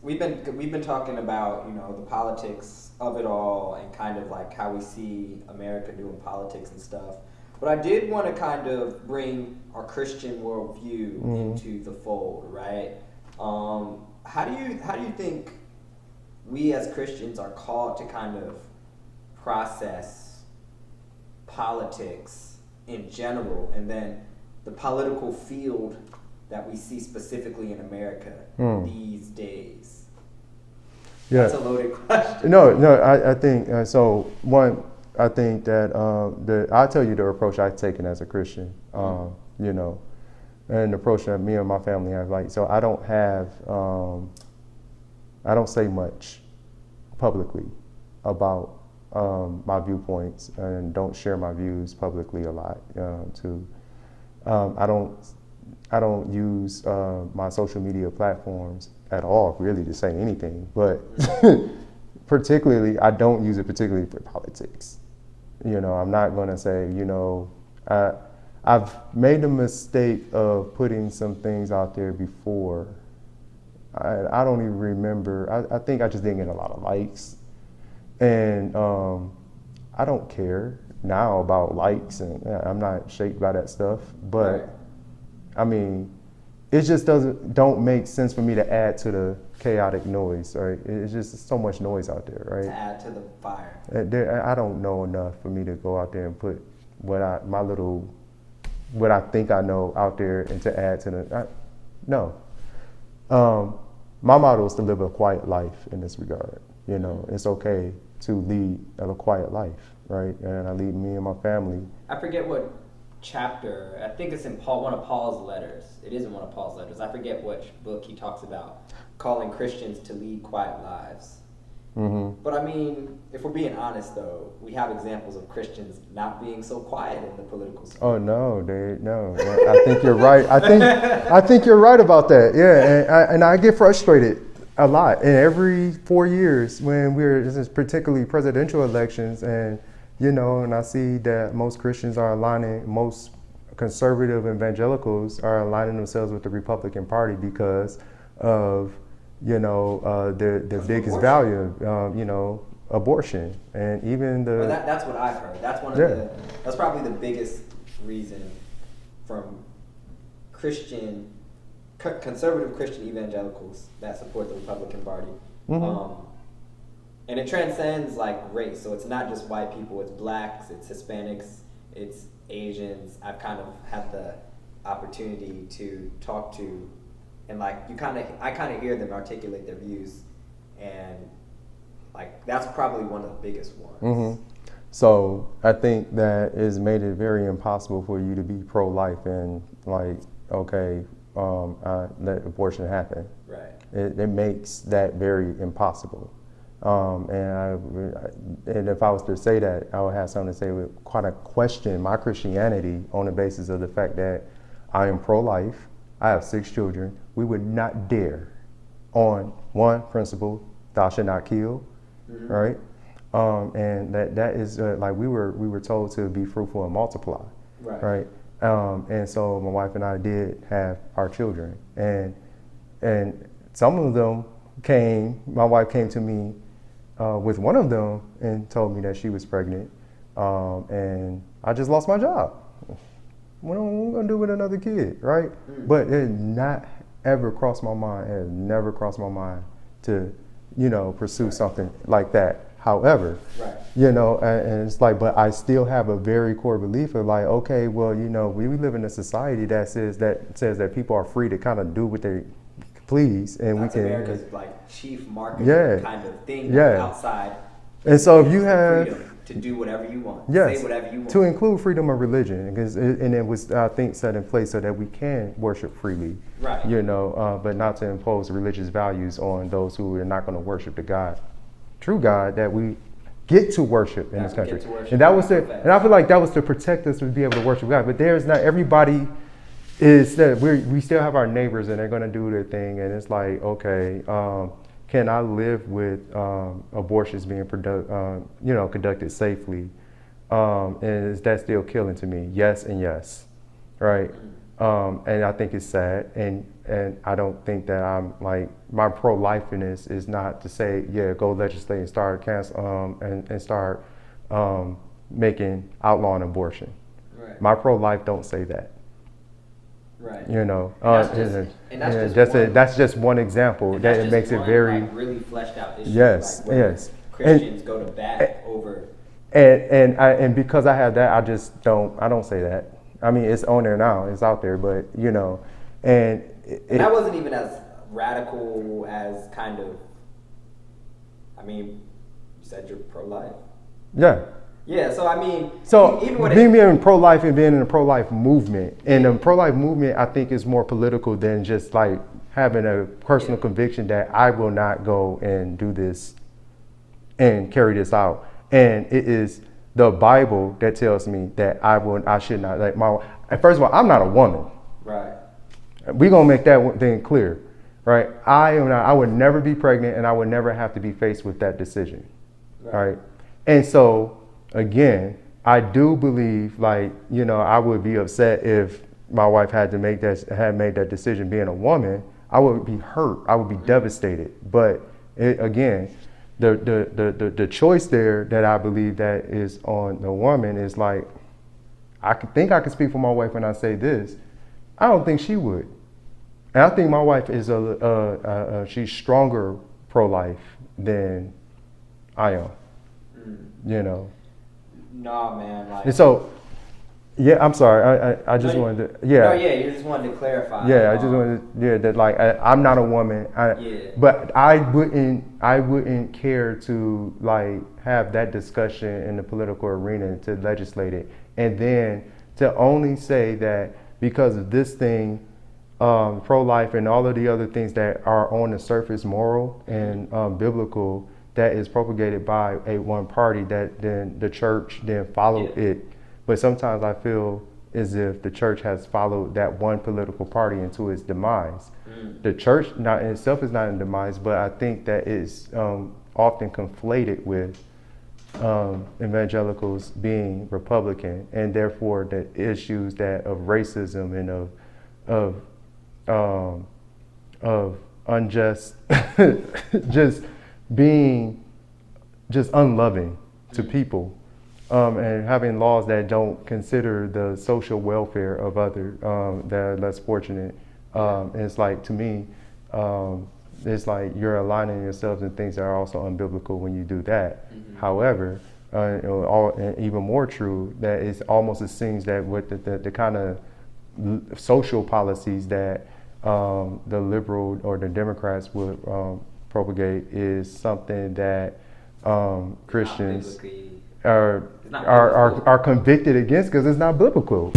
we've been talking about the politics of it all and kind of like how we see America doing politics and stuff. But I did want to kind of bring our Christian worldview into the fold, right? How do you think we as Christians are called to kind of process politics in general, and then the political field that we see specifically in America these days? Yeah. That's a loaded question. No, I think so. One, I think that I'll tell you the approach I've taken as a Christian, you know, and the approach that me and my family have. Like, so I don't have, I don't say much publicly about my viewpoints, and don't share my views publicly a lot. I don't use my social media platforms at all, really, to say anything. But particularly, I don't use it particularly for politics. You know, I'm not going to say, I've made the mistake of putting some things out there before. I don't even remember. I think I just didn't get a lot of likes. And I don't care now about likes, and I'm not shaped by that stuff. But Right. I mean, it just don't make sense for me to add to the chaotic noise, right? It's just so much noise out there, right? To add to the fire. I don't know enough for me to go out there and put what I think I know out there and to add to no. My motto is to live a quiet life in this regard. You know, it's okay to lead a quiet life, right? And I lead me and my family. I forget what chapter. I think it's in one of Paul's letters. It is in one of Paul's letters. I forget which book he talks about calling Christians to lead quiet lives. Mm-hmm. But I mean, if we're being honest, though, we have examples of Christians not being so quiet in the political sphere. Oh no, no. I think you're right. I think you're right about that. Yeah, and I get frustrated a lot. And every 4 years, when this is particularly presidential elections, and and I see that most Christians are aligning, most conservative evangelicals are aligning themselves with the Republican Party because of their biggest value, abortion, and even the. Well, that's what I've heard. That's that's probably the biggest reason from conservative Christian evangelicals that support the Republican Party. Mm-hmm. And it transcends like race, so it's not just white people. It's blacks, it's Hispanics, it's Asians. I've kind of had the opportunity to talk to, and like I kind of hear them articulate their views, and like that's probably one of the biggest ones. Mm-hmm. So I think that has made it very impossible for you to be pro-life and like, okay, let abortion happen. Right. It makes that very impossible. And if I was to say that, I would have something to say with quite a question my Christianity on the basis of the fact that I am pro-life. I have 6 children. We would not dare on one principle, thou shalt not kill, right? And that is like we were told to be fruitful and multiply, right? And so my wife and I did have our children, and some of them my wife came to me with one of them and told me that she was pregnant, and I just lost my job. What am I gonna do with another kid, right? But it not ever crossed my mind. It has never crossed my mind to, pursue something like that. However, and it's like, but I still have a very core belief of like, okay, well, we live in a society that says that people are free to kind of do what they please, and That's we can. America's like chief marketing kind of thing outside. And so if you have freedom to do whatever you want, yes, say whatever you want, to include freedom of religion, and it was, I think, set in place so that we can worship freely, right? But not to impose religious values on those who are not going to worship the God, true God that we get to worship in this country. And that was and I feel like that was to protect us to be able to worship God. But there's not everybody. Is that we still have our neighbors and they're going to do their thing, and it's like, okay, can I live with abortions being conducted safely, and is that still killing to me? Yes and yes, right? And I think it's sad, and I don't think that I'm like, my pro-lifeness is not to say, yeah, go legislate and start cancel and start making outlawing abortion. Right. My pro-life don't say that. Right. You know, that's just one example that it makes it very really fleshed out issue. Yes, like where yes. Christians go to bat over. And because I have that, I don't say that. I mean, it's on there now, it's out there, but you know, and that wasn't even as radical as kind of. I mean, you said you're pro-life. Yeah. Yeah, so I mean, so even when being pro-life and being in the pro-life movement, and the pro-life movement, I think is more political than just like having a personal conviction that I will not go and do this and carry this out. And it is the Bible that tells me that I should not. Like first of all, I'm not a woman. Right. We're gonna make that thing clear, right? I would never be pregnant, and I would never have to be faced with that decision, right? And so. Again, I do believe, like, you know, I would be upset if my wife had made that decision. Being a woman, I would be hurt. I would be devastated. But again, the choice there that I believe that is on the woman is like, I can speak for my wife when I say this. I don't think she would, and I think my wife is she's stronger pro-life than I am. You know. No, man. Like, and so, yeah, I'm sorry. I just wanted to, yeah. No, yeah, you just wanted to clarify. Yeah, I just wanted to, that like I'm not a woman. But I wouldn't care to like have that discussion in the political arena to legislate it, and then to only say that because of this thing, pro-life and all of the other things that are on the surface moral and biblical. That is propagated by one party that then the church then followed it. But sometimes I feel as if the church has followed that one political party into its demise. The church not in itself is not in demise, but I think that is often conflated with evangelicals being Republican, and therefore the issues that of racism and of unjust just being just unloving to people, and having laws that don't consider the social welfare of others that are less fortunate. And it's like, to me, it's like you're aligning yourselves in things that are also unbiblical when you do that. However, and even more true, that it's almost it seems that with the kind of social policies that the liberal or the Democrats would propagate is something that Christians are convicted against because it's not biblical.